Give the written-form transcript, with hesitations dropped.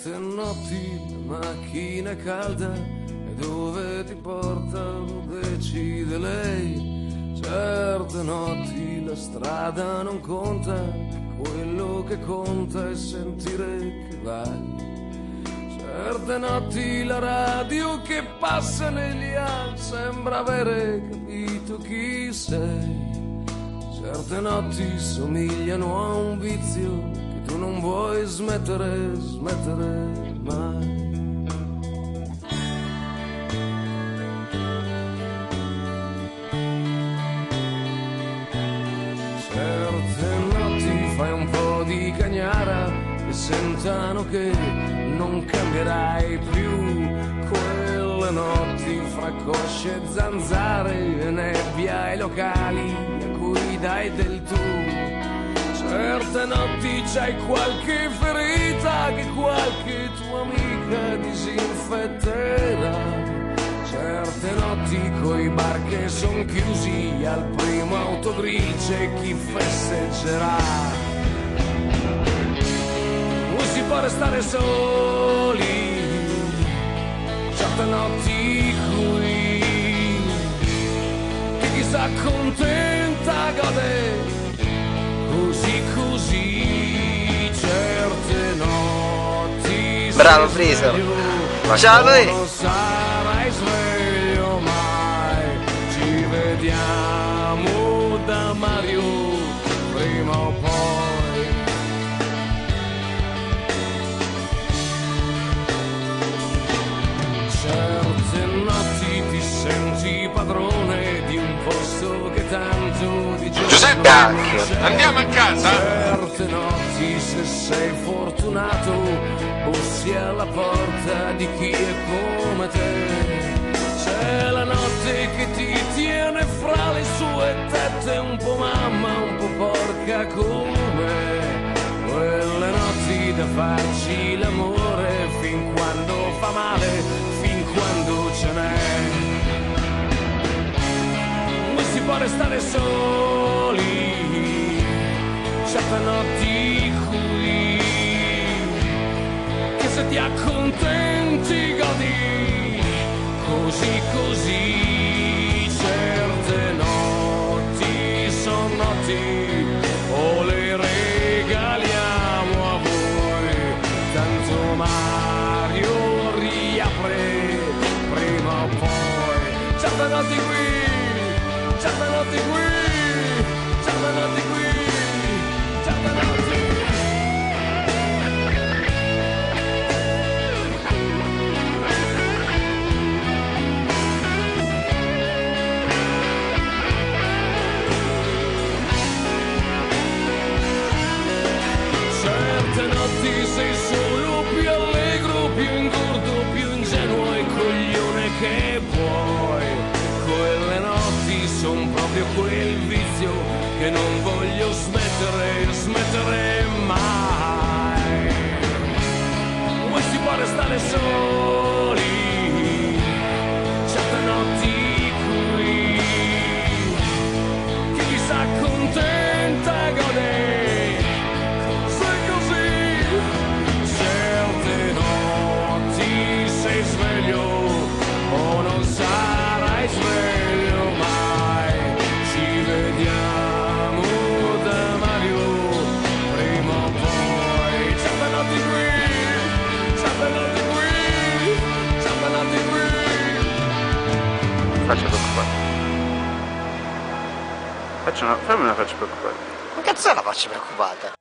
Certe notti la macchina è calda e dove ti porta lo decide lei. Certe notti la strada non conta, quello che conta è sentire che vai. Certe notti la radio che passa negli anni sembra avere capito chi sei. Certe notti somigliano a un vizio che tu non vuoi smettere mai. Certe notti fai un po' di cagnara e sentano che non cambierai più. Quelle notti fra cosce e zanzare e nebbia ai locali a cui dai del tu. Certe notti c'hai qualche ferita che qualche tua amica disinfetterà. Certe notti coi bar che son chiusi, al primo autogrill c'è chi festeggerà. Non si può restare soli, certe notti qui, che chi s'accontenta gode così così. Certe notti bravo Friso, ciao lui. Non sarai sveglio mai, ci vediamo da Mario prima o poi. Certe notti ti senti padrone di un posto che tanto di giorno Giuseppe, andiamo a casa. Certe notti, se sei fortunato, bussi alla porta di chi è come te. C'è la notte che ti tiene fra le sue tette, un po' mamma, un po' porca come. Quelle notti da farci l'amore fin quando fa male, fin quando ce n'è. Non si può restare soli, certe notti qui, che se ti accontenti godi così così. Certe notti son notti, o le regaliamo a voi, tanto Mario riapre prima o poi. Certe notti qui, certe notti qui, certe notti qui, certe notti. Certe notti sei solo più allegro, più ingordo, più ingenuo e coglione che puoi. Quelle notti son proprio quel vizio che non voglio smettere mai. Non si può restare soli, certe notti qui, che chi s'accontenta gode così così. Certe notti sei sveglio o non sarai sveglio mai, ci vediamo da Mario prima o poi. Certe notti qui, certe notti qui, certe notti qui. Faccio preoccupare. Fammi una faccia preoccupata. Ma cazzo è la faccia preoccupata?